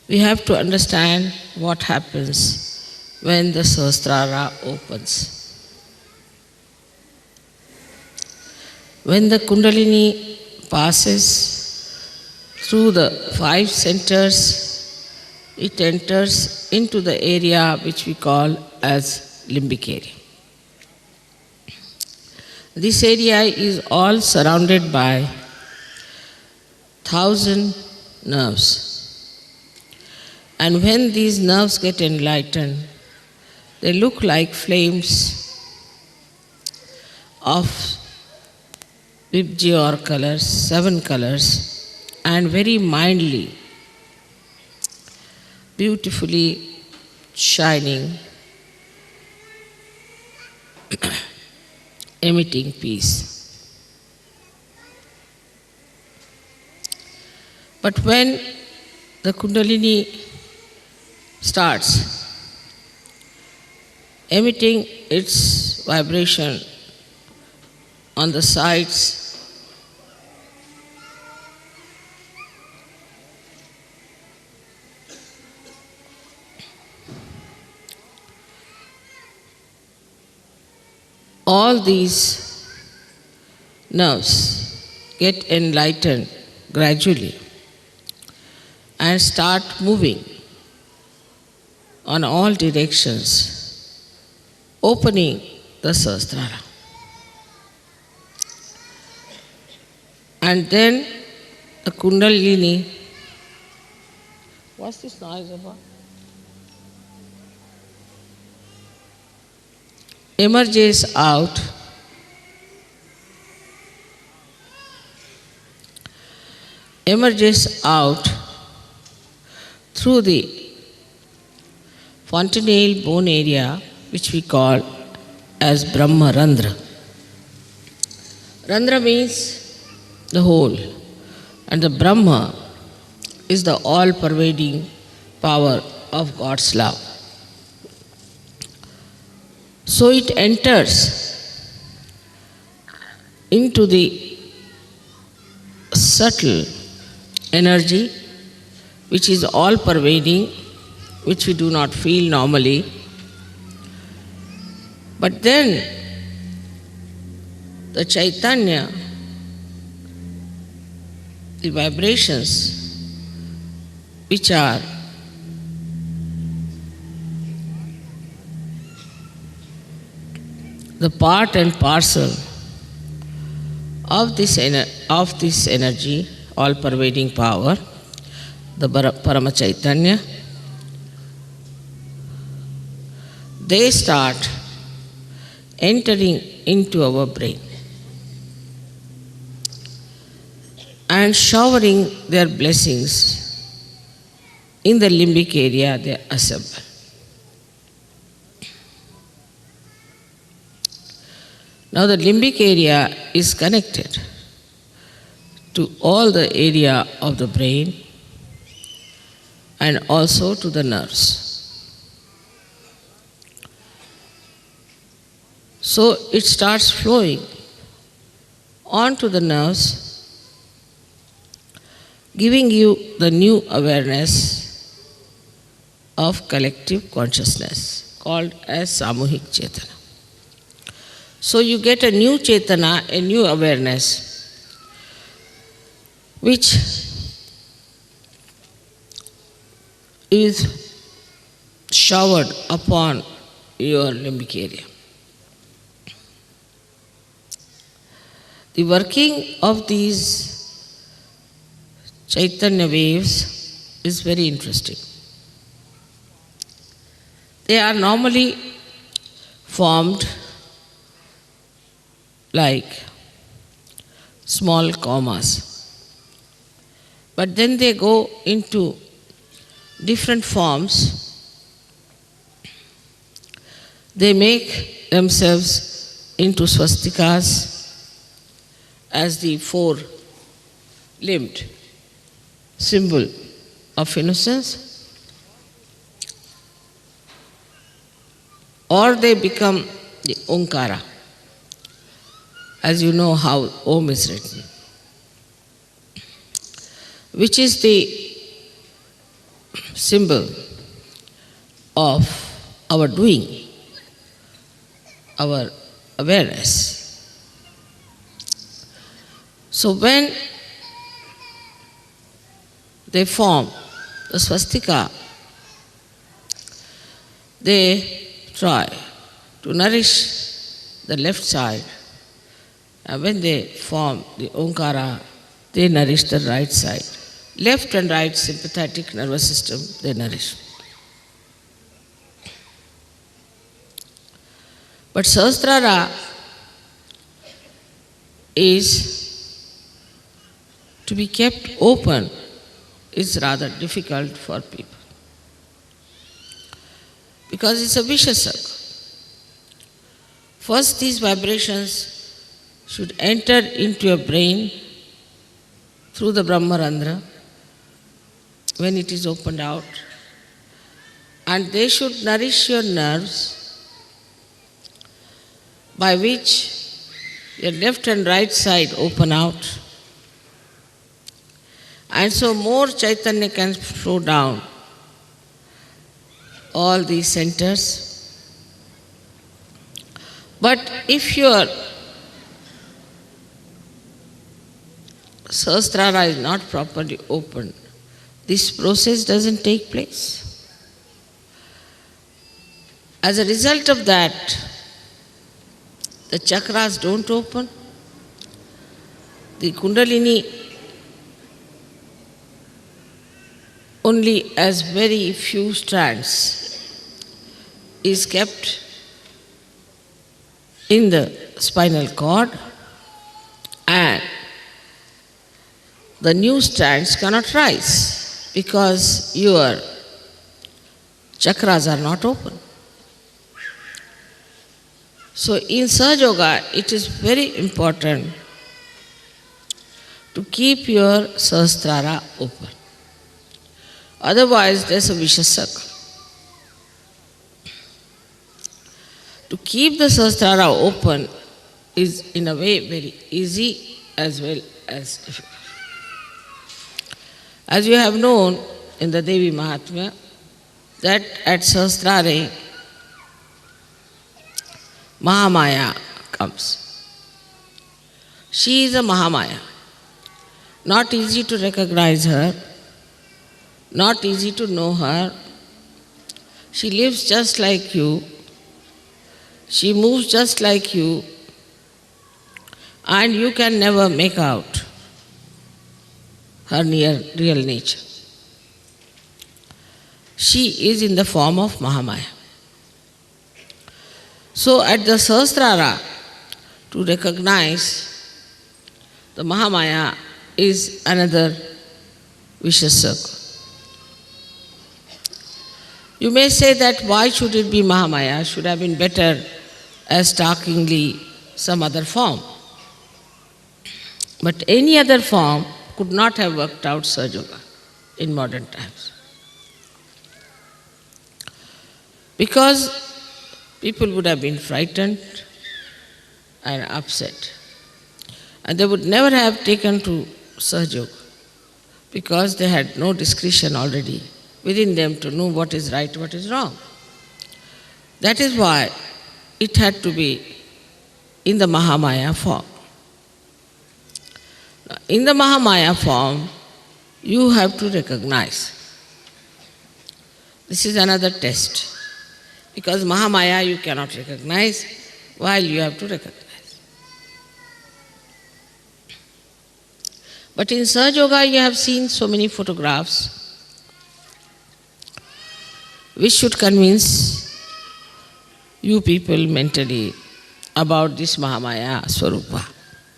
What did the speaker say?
we have to understand what happens when the sahasrara opens. When the Kundalini passes through the 5 centers, it enters into the area which we call as limbic area. This area is all surrounded by 1,000 nerves. And when these nerves get enlightened, they look like flames of Vibgyor colors, 7 colors, and very mildly, beautifully shining, emitting peace. But when the Kundalini starts emitting its vibration on the sides, all these nerves get enlightened gradually and start moving on all directions, opening the sahasrara. And then the Kundalini, what's this noise about? Emerges out through the fontanelle bone area, which we call as brahma randra. Randra means the whole, and the Brahma is the all-pervading power of God's love. So it enters into the subtle energy which is all-pervading, which we do not feel normally. But then the Chaitanya, the vibrations which are the part and parcel of this energy, all-pervading power, the Parama Chaitanya, they start entering into our brain and showering their blessings in the limbic area they assemble. Now the limbic area is connected to all the area of the brain and also to the nerves. So it starts flowing onto the nerves, giving you the new awareness of collective consciousness called as Samuhik Chetana. So you get a new Chetana, a new awareness, which is showered upon your limbic area. The working of these Chaitanya waves is very interesting. They are normally formed like small commas, but then they go into different forms. They make themselves into swastikas as the 4-limbed symbol of innocence, or they become the Omkara, as you know how Om is written, which is the symbol of our doing, our awareness. So when they form the swastika, they try to nourish the left side. And when they form the Omkara, they nourish the right side. Left and right sympathetic nervous system, they nourish. But sahasrara is to be kept open is rather difficult for people. Because it's a vicious circle. First, these vibrations should enter into your brain through the brahmarandra when it is opened out, and they should nourish your nerves, by which your left and right side open out, and so more Chaitanya can flow down all these centers. But if your sahasrara is not properly opened, this process doesn't take place. As a result of that, the chakras don't open, the kundalini only as very few strands is kept in the spinal cord, and the new strands cannot rise because your chakras are not open. So in Sahaja Yoga, it is very important to keep your sahasrara open. Otherwise, there's a vicious circle. To keep the sahasrara open is in a way very easy as well as difficult. As you have known in the Devi Mahatmya, that at Sahasrare, Mahamaya comes. She is a Mahamaya. Not easy to recognize her, not easy to know her. She lives just like you, she moves just like you, and you can never make out her real nature. She is in the form of Mahamaya. So at the sahasrara, to recognize the Mahamaya is another vicious circle. You may say that why should it be Mahamaya? Should have been better as starkingly some other form. But any other form could not have worked out Sahaja Yoga in modern times. Because people would have been frightened and upset. And they would never have taken to Sahaja Yoga because they had no discretion already within them to know what is right, what is wrong. That is why it had to be in the Mahamaya form. Now, in the Mahamaya form, you have to recognize. This is another test. Because Mahamaya you cannot recognize, while you have to recognize. But in Sahaja Yoga you have seen so many photographs which should convince you people mentally about this Mahamaya Swarupa.